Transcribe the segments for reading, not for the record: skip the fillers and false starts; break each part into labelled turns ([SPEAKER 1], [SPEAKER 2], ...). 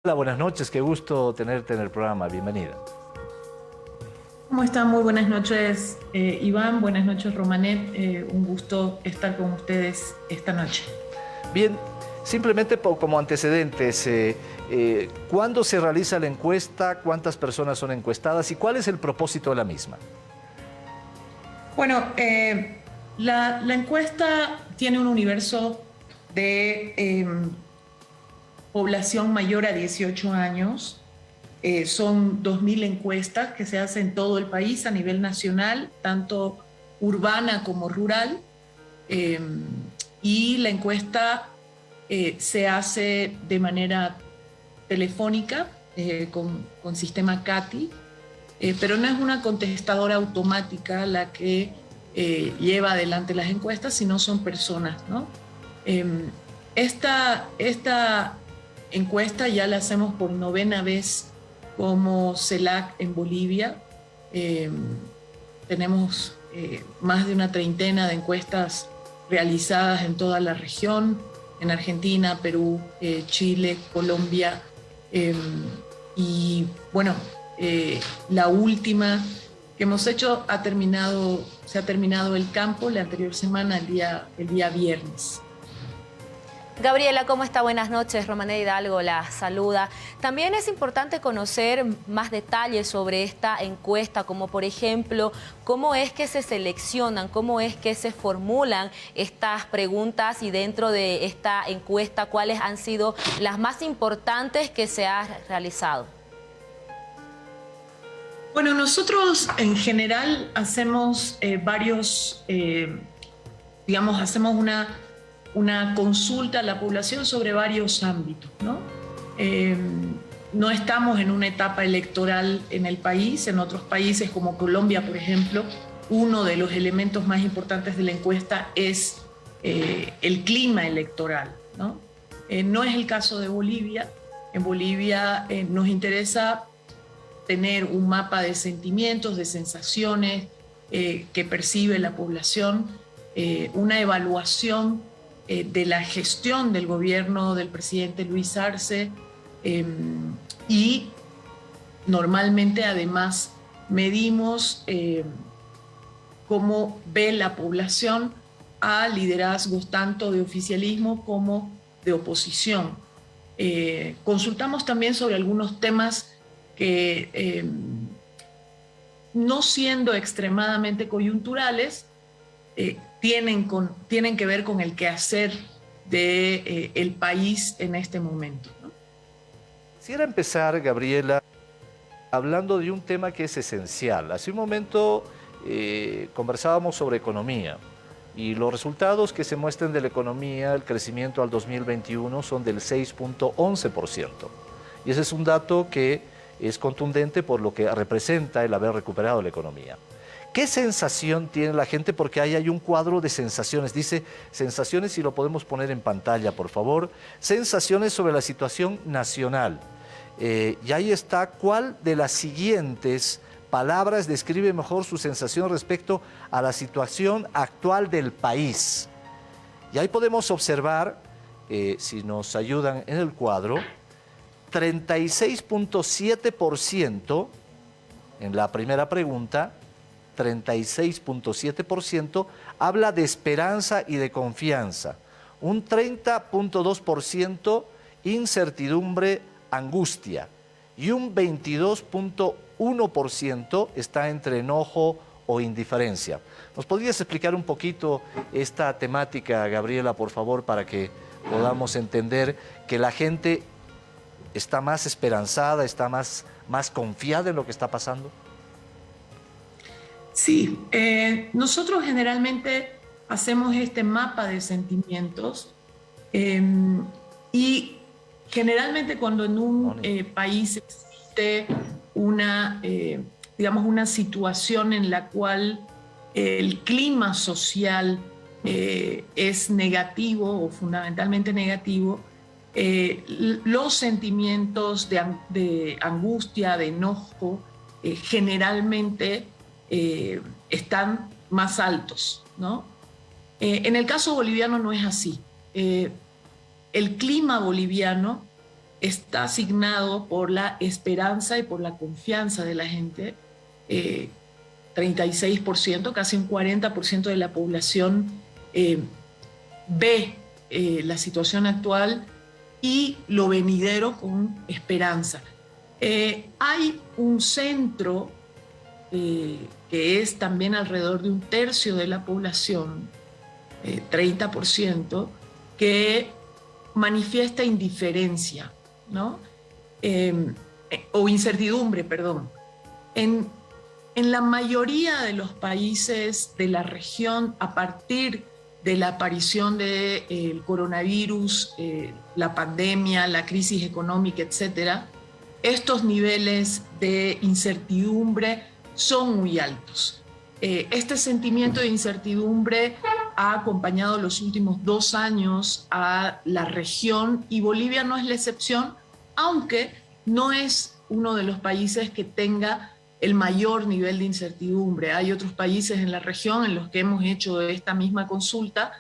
[SPEAKER 1] Hola, buenas noches, qué gusto tenerte en el programa, bienvenida.
[SPEAKER 2] ¿Cómo están? Muy buenas noches, Iván. Buenas noches, Romanet. Un gusto estar con ustedes esta noche.
[SPEAKER 1] Bien, simplemente como antecedentes, ¿cuándo se realiza la encuesta? ¿Cuántas personas son encuestadas? ¿Y cuál es el propósito de la misma?
[SPEAKER 2] Bueno, la encuesta tiene un universo de población mayor a 18 años. Son 2.000 encuestas que se hacen en todo el país a nivel nacional, tanto urbana como rural. Y la encuesta se hace de manera telefónica con sistema CATI, pero no es una contestadora automática la que lleva adelante las encuestas, sino son personas, ¿no? Esta encuesta ya la hacemos por 9ª vez como CELAC en Bolivia. Tenemos más de una treintena de encuestas realizadas en toda la región, en Argentina, Perú, Chile, Colombia. Y bueno, la última que hemos hecho se ha terminado el campo la anterior semana, el día viernes.
[SPEAKER 3] Gabriela, ¿cómo está? Buenas noches. Romanet Hidalgo la saluda. También es importante conocer más detalles sobre esta encuesta, como por ejemplo, cómo es que se seleccionan, cómo es que se formulan estas preguntas y dentro de esta encuesta, cuáles han sido las más importantes que se ha realizado.
[SPEAKER 2] Bueno, nosotros en general hacemos hacemos una consulta a la población sobre varios ámbitos, ¿no? No estamos en una etapa electoral en el país. En otros países como Colombia, por ejemplo, uno de los elementos más importantes de la encuesta es el clima electoral, ¿no? No es el caso de Bolivia. En Bolivia nos interesa tener un mapa de sentimientos, de sensaciones que percibe la población, una evaluación de la gestión del gobierno del presidente Luis Arce, y normalmente además medimos cómo ve la población a liderazgos tanto de oficialismo como de oposición. Consultamos también sobre algunos temas que, no siendo extremadamente coyunturales, tienen que ver con el quehacer del país en este momento, ¿no?
[SPEAKER 1] Quisiera empezar, Gabriela, hablando de un tema que es esencial. Hace un momento conversábamos sobre economía y los resultados que se muestran de la economía, el crecimiento al 2021 son del 6.11%. Y ese es un dato que es contundente por lo que representa el haber recuperado la economía. ¿Qué sensación tiene la gente? Porque ahí hay un cuadro de sensaciones. Dice sensaciones, y lo podemos poner en pantalla, por favor. Sensaciones sobre la situación nacional. Y ahí está, ¿cuál de las siguientes palabras describe mejor su sensación respecto a la situación actual del país? Y ahí podemos observar, si nos ayudan en el cuadro, 36.7% en la primera pregunta, 36.7% habla de esperanza y de confianza. Un 30.2% incertidumbre, angustia. Y un 22.1% está entre enojo o indiferencia. ¿Nos podrías explicar un poquito esta temática, Gabriela, por favor, para que podamos entender que la gente está más esperanzada, está más confiada en lo que está pasando?
[SPEAKER 2] Sí, nosotros generalmente hacemos este mapa de sentimientos, y generalmente cuando en un país existe una situación en la cual el clima social es negativo o fundamentalmente negativo, los sentimientos de angustia, de enojo, generalmente están más altos, ¿no? En el caso boliviano no es así. El clima boliviano está asignado por la esperanza y por la confianza de la gente. 36%, casi un 40% de la población ve la situación actual y lo venidero con esperanza. Hay un centro que es también alrededor de un tercio de la población, 30%, que manifiesta indiferencia, ¿no? O incertidumbre, perdón. En la mayoría de los países de la región, a partir de la aparición del coronavirus, la pandemia, la crisis económica, etcétera, estos niveles de incertidumbre son muy altos. Este sentimiento de incertidumbre ha acompañado los últimos 2 años a la región y Bolivia no es la excepción, aunque no es uno de los países que tenga el mayor nivel de incertidumbre. Hay otros países en la región en los que hemos hecho esta misma consulta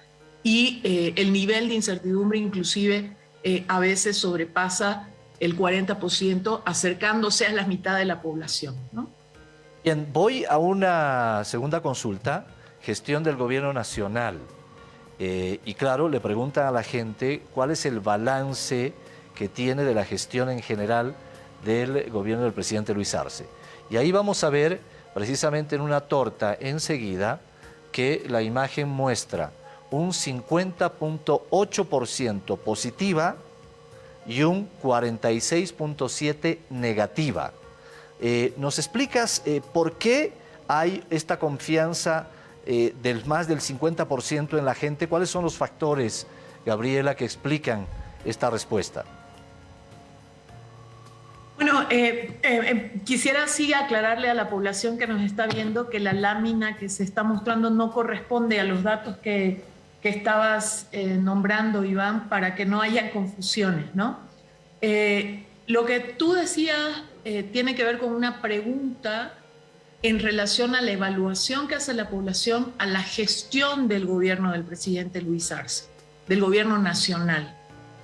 [SPEAKER 2] y el nivel de incertidumbre inclusive a veces sobrepasa el 40%, acercándose a la mitad de la población, ¿no?
[SPEAKER 1] Bien, voy a una segunda consulta, gestión del gobierno nacional. Y claro, le preguntan a la gente cuál es el balance que tiene de la gestión en general del gobierno del presidente Luis Arce. Y ahí vamos a ver, precisamente en una torta enseguida, que la imagen muestra un 50.8% positiva y un 46.7% negativa. ¿Nos explicas por qué hay esta confianza del más del 50% en la gente? ¿Cuáles son los factores, Gabriela, que explican esta respuesta?
[SPEAKER 2] Bueno, quisiera sí aclararle a la población que nos está viendo que la lámina que se está mostrando no corresponde a los datos que estabas nombrando, Iván, para que no haya confusiones, ¿no? Lo que tú decías tiene que ver con una pregunta en relación a la evaluación que hace la población a la gestión del gobierno del presidente Luis Arce, del gobierno nacional.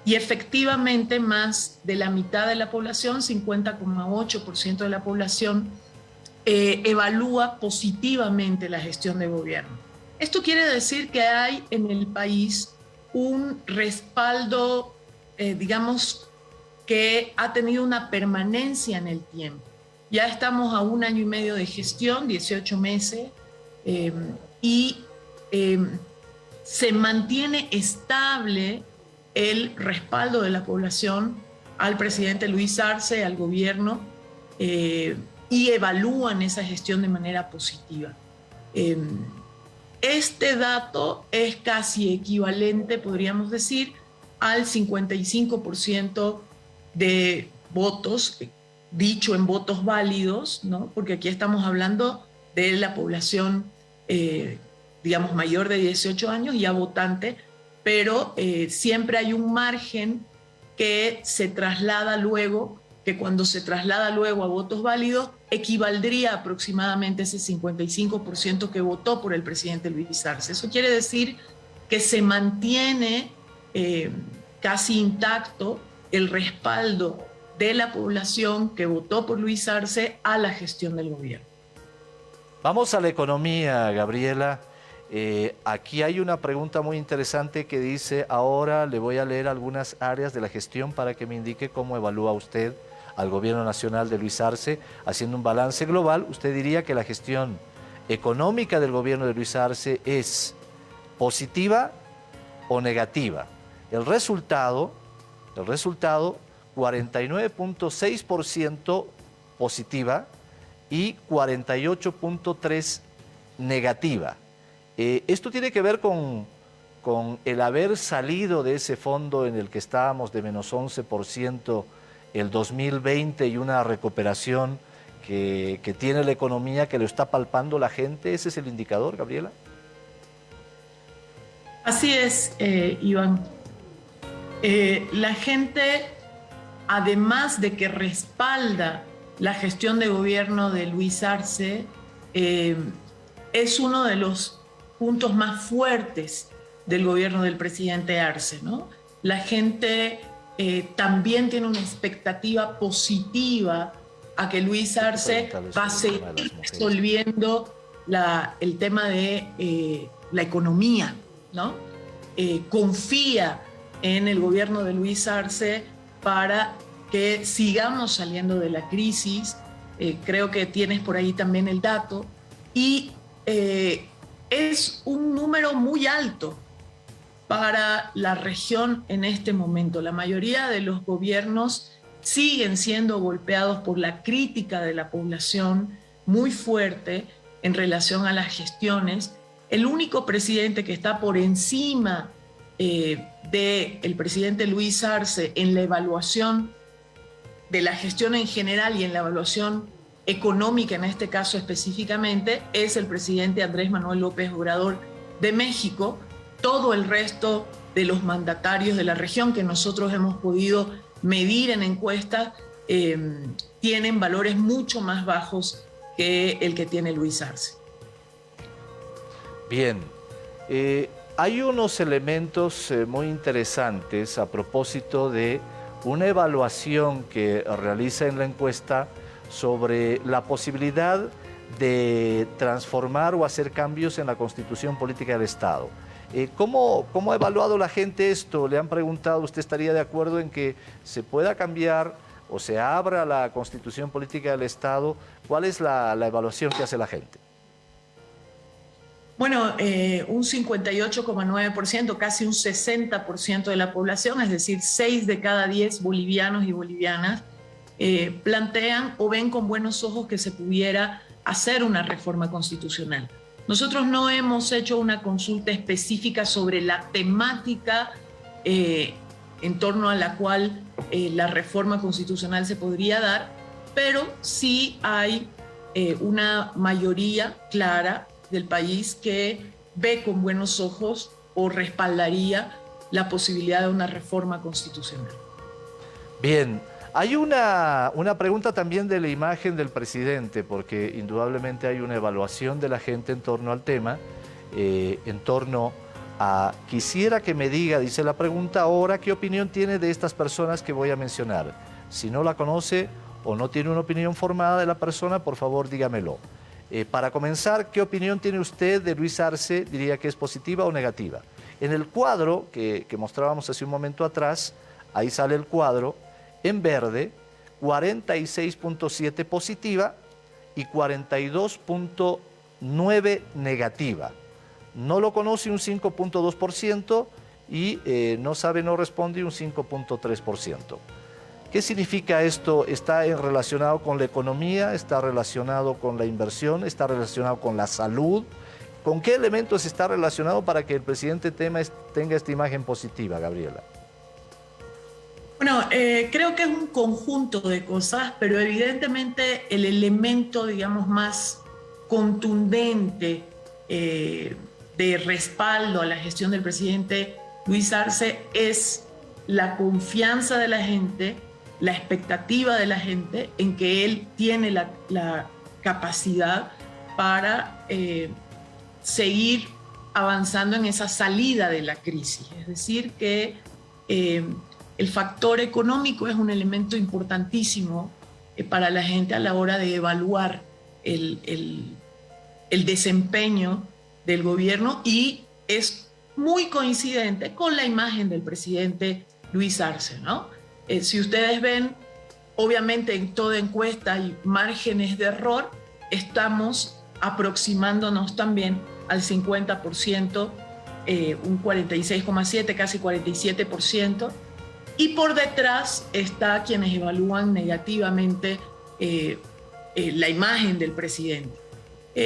[SPEAKER 2] Y efectivamente más de la mitad de la población, 50,8% de la población, evalúa positivamente la gestión de gobierno. Esto quiere decir que hay en el país un respaldo, digamos, que ha tenido una permanencia en el tiempo. Ya estamos a 1 año y medio de gestión, 18 meses, y se mantiene estable el respaldo de la población al presidente Luis Arce, al gobierno, y evalúan esa gestión de manera positiva. Este dato es casi equivalente, podríamos decir, al 55% de votos, dicho en votos válidos, ¿no? Porque aquí estamos hablando de la población, digamos, mayor de 18 años, ya votante, pero siempre hay un margen que se traslada luego, que cuando se traslada luego a votos válidos, equivaldría aproximadamente a ese 55% que votó por el presidente Luis Arce. Eso quiere decir que se mantiene casi intacto el respaldo de la población que votó por Luis Arce a la gestión del gobierno.
[SPEAKER 1] Vamos a la economía, Gabriela. Aquí hay una pregunta muy interesante que dice, ahora le voy a leer algunas áreas de la gestión para que me indique cómo evalúa usted al gobierno nacional de Luis Arce. Haciendo un balance global, usted diría que la gestión económica del gobierno de Luis Arce es positiva o negativa. El resultado 49.6% positiva y 48.3% negativa. Esto tiene que ver con el haber salido de ese fondo en el que estábamos de menos 11% el 2020 y una recuperación que tiene la economía, que lo está palpando la gente. ¿Ese es el indicador, Gabriela?
[SPEAKER 2] Así es, Iván. La gente, además de que respalda la gestión de gobierno de Luis Arce, es uno de los puntos más fuertes del gobierno del presidente Arce, ¿no? La gente también tiene una expectativa positiva a que Luis Arce va a seguir resolviendo el tema de la economía, ¿no? Confía en el gobierno de Luis Arce para que sigamos saliendo de la crisis. Creo que tienes por ahí también el dato. Y es un número muy alto para la región en este momento. La mayoría de los gobiernos siguen siendo golpeados por la crítica de la población muy fuerte en relación a las gestiones. El único presidente que está por encima del presidente Luis Arce en la evaluación de la gestión en general y en la evaluación económica, en este caso específicamente, es el presidente Andrés Manuel López Obrador de México. Todo el resto de los mandatarios de la región que nosotros hemos podido medir en encuestas tienen valores mucho más bajos que el que tiene Luis Arce.
[SPEAKER 1] Bien, hay unos elementos muy interesantes a propósito de una evaluación que realiza en la encuesta sobre la posibilidad de transformar o hacer cambios en la Constitución Política del Estado. ¿Cómo ha evaluado la gente esto? Le han preguntado, ¿usted estaría de acuerdo en que se pueda cambiar o se abra la Constitución Política del Estado? ¿Cuál es la evaluación que hace la gente?
[SPEAKER 2] Bueno, un 58,9%, casi un 60% de la población, es decir, 6 de cada 10 bolivianos y bolivianas, plantean o ven con buenos ojos que se pudiera hacer una reforma constitucional. Nosotros no hemos hecho una consulta específica sobre la temática en torno a la cual la reforma constitucional se podría dar, pero sí hay una mayoría clara del país que ve con buenos ojos o respaldaría la posibilidad de una reforma constitucional.
[SPEAKER 1] Bien, hay una pregunta también de la imagen del presidente, porque indudablemente hay una evaluación de la gente en torno al tema, en torno a, quisiera que me diga, dice la pregunta ahora, ¿qué opinión tiene de estas personas que voy a mencionar? Si no la conoce o no tiene una opinión formada de la persona, por favor dígamelo. Para comenzar, ¿qué opinión tiene usted de Luis Arce? ¿Diría que es positiva o negativa? En el cuadro que mostrábamos hace un momento atrás, ahí sale el cuadro, en verde, 46.7 positiva y 42.9 negativa. No lo conoce un 5.2% y no sabe, no responde un 5.3%. ¿Qué significa esto? ¿Está relacionado con la economía? ¿Está relacionado con la inversión? ¿Está relacionado con la salud? ¿Con qué elementos está relacionado para que el presidente tenga esta imagen positiva, Gabriela?
[SPEAKER 2] Bueno, creo que es un conjunto de cosas, pero evidentemente el elemento, digamos, más contundente de respaldo a la gestión del presidente Luis Arce es la confianza de la gente, la expectativa de la gente en que él tiene la capacidad para seguir avanzando en esa salida de la crisis. Es decir, que el factor económico es un elemento importantísimo para la gente a la hora de evaluar el desempeño del gobierno y es muy coincidente con la imagen del presidente Luis Arce, ¿no? Si ustedes ven, obviamente en toda encuesta hay márgenes de error, estamos aproximándonos también al 50%, un 46,7%, casi 47%, y por detrás está quienes evalúan negativamente la imagen del presidente.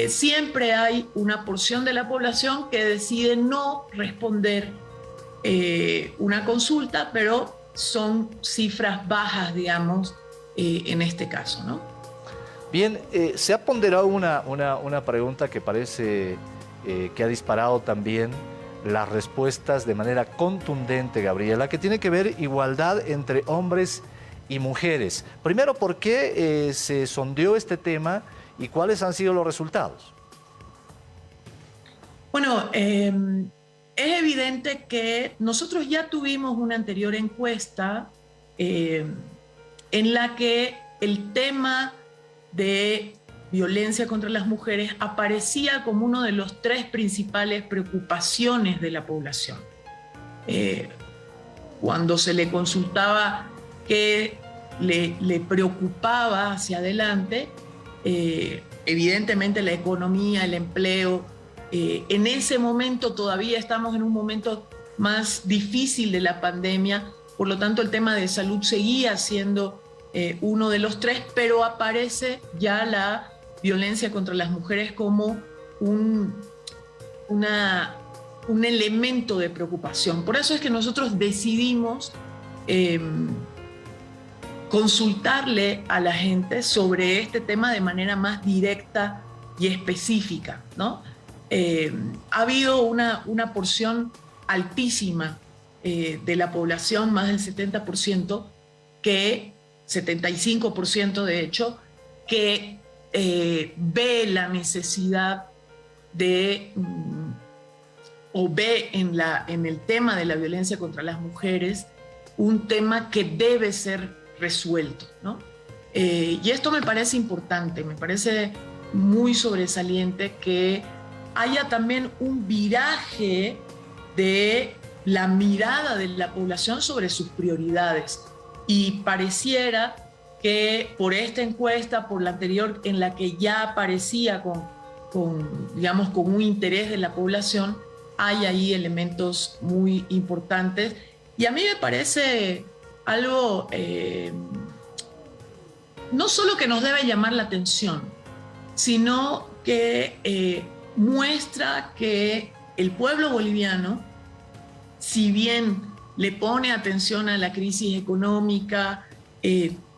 [SPEAKER 2] Siempre hay una porción de la población que decide no responder una consulta, pero son cifras bajas, digamos, en este caso, ¿no?
[SPEAKER 1] Bien, se ha ponderado una pregunta que parece que ha disparado también las respuestas de manera contundente, Gabriela, que tiene que ver igualdad entre hombres y mujeres. Primero, ¿por qué se sondeó este tema y cuáles han sido los resultados?
[SPEAKER 2] Bueno, es evidente que nosotros ya tuvimos una anterior encuesta en la que el tema de violencia contra las mujeres aparecía como uno de los 3 principales preocupaciones de la población. Cuando se le consultaba qué le preocupaba hacia adelante, evidentemente la economía, el empleo. En ese momento todavía estamos en un momento más difícil de la pandemia, por lo tanto el tema de salud seguía siendo uno de los 3, pero aparece ya la violencia contra las mujeres como un elemento de preocupación. Por eso es que nosotros decidimos consultarle a la gente sobre este tema de manera más directa y específica, ¿no? Ha habido una porción altísima de la población, más del 70%, 75% de hecho, que ve la necesidad de, o ve en el tema de la violencia contra las mujeres, un tema que debe ser resuelto, ¿no? Y esto me parece importante, me parece muy sobresaliente que haya también un viraje de la mirada de la población sobre sus prioridades. Y pareciera que por esta encuesta, por la anterior en la que ya aparecía digamos, con un interés de la población, hay ahí elementos muy importantes. Y a mí me parece algo no solo que nos debe llamar la atención, sino que muestra que el pueblo boliviano, si bien le pone atención a la crisis económica,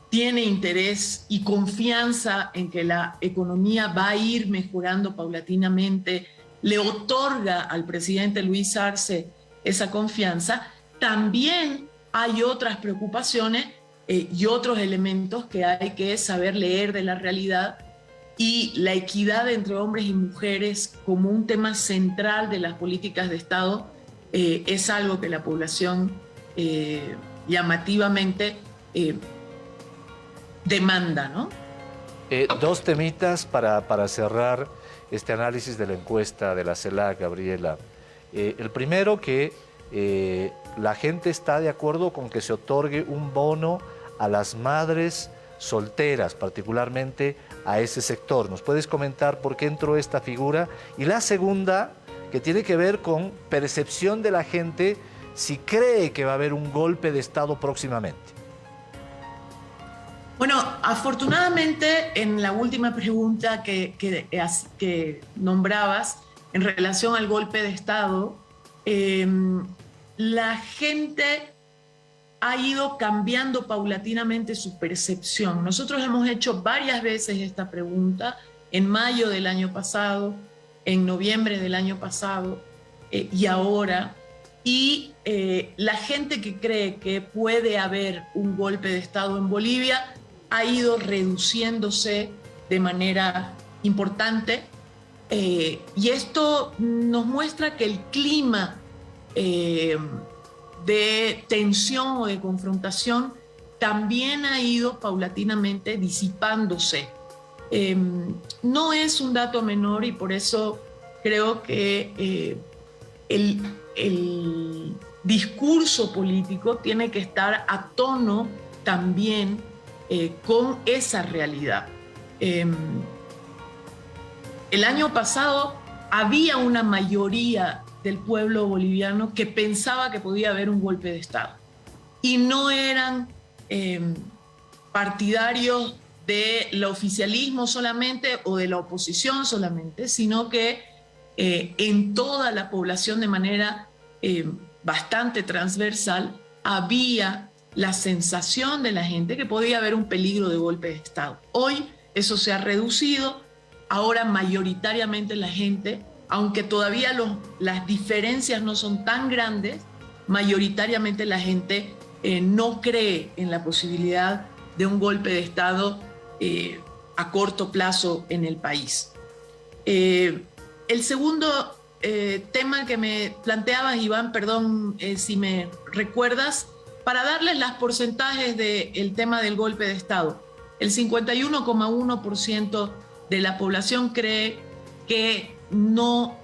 [SPEAKER 2] tiene interés y confianza en que la economía va a ir mejorando paulatinamente, le otorga al presidente Luis Arce esa confianza, también hay otras preocupaciones y otros elementos que hay que saber leer de la realidad, y la equidad entre hombres y mujeres como un tema central de las políticas de Estado es algo que la población llamativamente demanda, ¿no?
[SPEAKER 1] 2 temitas para cerrar este análisis de la encuesta de la CELAC, Gabriela. El primero, que la gente está de acuerdo con que se otorgue un bono a las madres solteras, particularmente a ese sector. ¿Nos puedes comentar por qué entró esta figura? Y la segunda, que tiene que ver con percepción de la gente, si cree que va a haber un golpe de Estado próximamente.
[SPEAKER 2] Bueno, afortunadamente en la última pregunta que nombrabas en relación al golpe de Estado, la gente ha ido cambiando paulatinamente su percepción. Nosotros hemos hecho varias veces esta pregunta, en mayo del año pasado, en noviembre del año pasado y ahora, y la gente que cree que puede haber un golpe de Estado en Bolivia ha ido reduciéndose de manera importante, y esto nos muestra que el clima de tensión o de confrontación también ha ido paulatinamente disipándose. No es un dato menor, y por eso creo que el discurso político tiene que estar a tono también con esa realidad. El año pasado había una mayoría del pueblo boliviano que pensaba que podía haber un golpe de Estado, y no eran partidarios del oficialismo solamente o de la oposición solamente, sino que en toda la población de manera bastante transversal había la sensación de la gente que podía haber un peligro de golpe de Estado. Hoy eso se ha reducido. Ahora mayoritariamente la gente, aunque todavía las diferencias no son tan grandes, mayoritariamente la gente no cree en la posibilidad de un golpe de Estado a corto plazo en el país. El segundo tema que me planteabas, Iván, perdón si me recuerdas, para darles los porcentajes del tema del golpe de Estado, el 51,1% de la población cree que no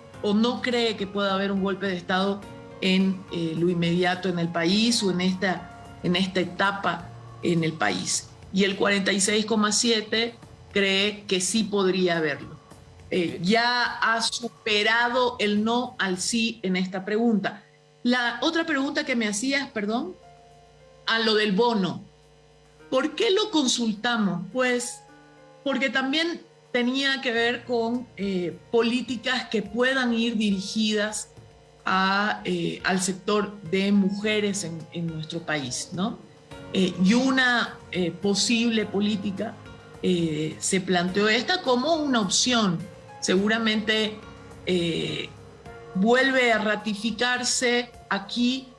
[SPEAKER 2] cree que pueda haber un golpe de Estado en lo inmediato en el país o en esta etapa en el país. Y el 46,7% cree que sí podría haberlo. Ya ha superado el no al sí en esta pregunta. La otra pregunta que me hacías, perdón, a lo del bono. ¿Por qué lo consultamos? Pues porque también tenía que ver con políticas que puedan ir dirigidas al sector de mujeres en nuestro país, ¿no? Y una posible política se planteó esta como una opción. Seguramente vuelve a ratificarse aquí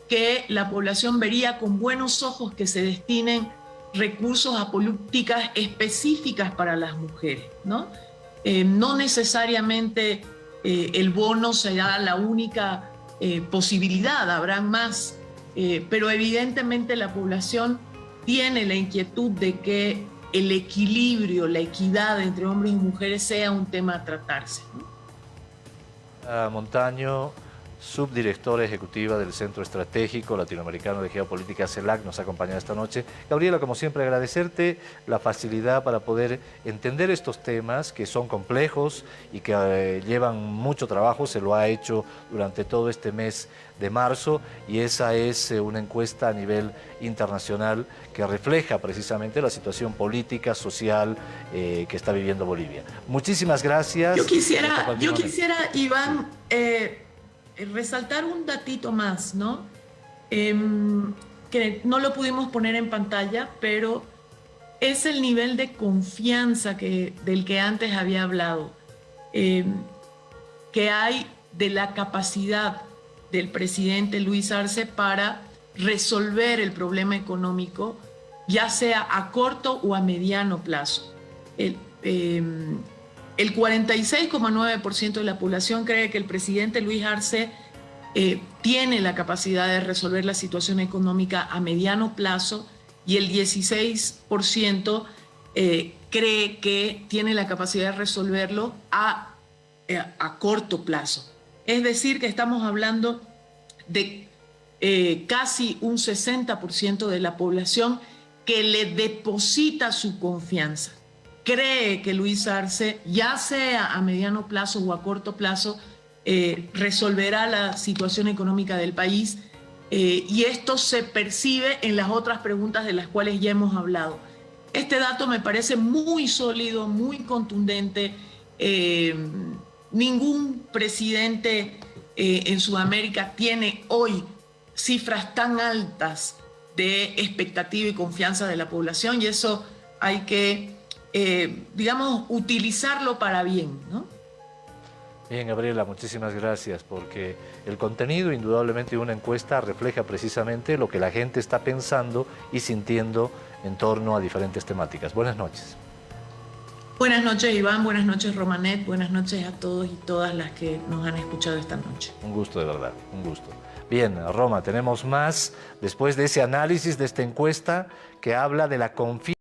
[SPEAKER 2] que la población vería con buenos ojos que se destinen recursos a políticas específicas para las mujeres, ¿no? No necesariamente el bono será la única posibilidad, habrán más, pero evidentemente la población tiene la inquietud de que el equilibrio, la equidad entre hombres y mujeres sea un tema a tratarse, ¿no?
[SPEAKER 1] Montaño, subdirectora ejecutiva del Centro Estratégico Latinoamericano de Geopolítica, CELAC, nos acompaña esta noche. Gabriela, como siempre, agradecerte la facilidad para poder entender estos temas que son complejos y que llevan mucho trabajo. Se lo ha hecho durante todo este mes de marzo y esa es una encuesta a nivel internacional que refleja precisamente la situación política, social que está viviendo Bolivia. Muchísimas gracias.
[SPEAKER 2] Yo quisiera Iván, resaltar un datito más, ¿no? Que no lo pudimos poner en pantalla, pero es el nivel de confianza del que antes había hablado, que hay de la capacidad del presidente Luis Arce para resolver el problema económico, ya sea a corto o a mediano plazo. El 46,9% de la población cree que el presidente Luis Arce tiene la capacidad de resolver la situación económica a mediano plazo y el 16% cree que tiene la capacidad de resolverlo a corto plazo. Es decir, que estamos hablando de casi un 60% de la población que le deposita su confianza. Cree que Luis Arce, ya sea a mediano plazo o a corto plazo, resolverá la situación económica del país y esto se percibe en las otras preguntas de las cuales ya hemos hablado. Este dato me parece muy sólido, muy contundente. Ningún presidente en Sudamérica tiene hoy cifras tan altas de expectativa y confianza de la población y eso hay que digamos, utilizarlo para bien, ¿no?
[SPEAKER 1] Bien, Gabriela, muchísimas gracias, porque el contenido, indudablemente, de una encuesta refleja precisamente lo que la gente está pensando y sintiendo en torno a diferentes temáticas. Buenas noches.
[SPEAKER 2] Buenas noches, Iván, buenas noches, Romanet, buenas noches a todos y todas las que nos han escuchado esta noche.
[SPEAKER 1] Un gusto, de verdad, un gusto. Bien, Roma, tenemos más después de ese análisis de esta encuesta que habla de la confianza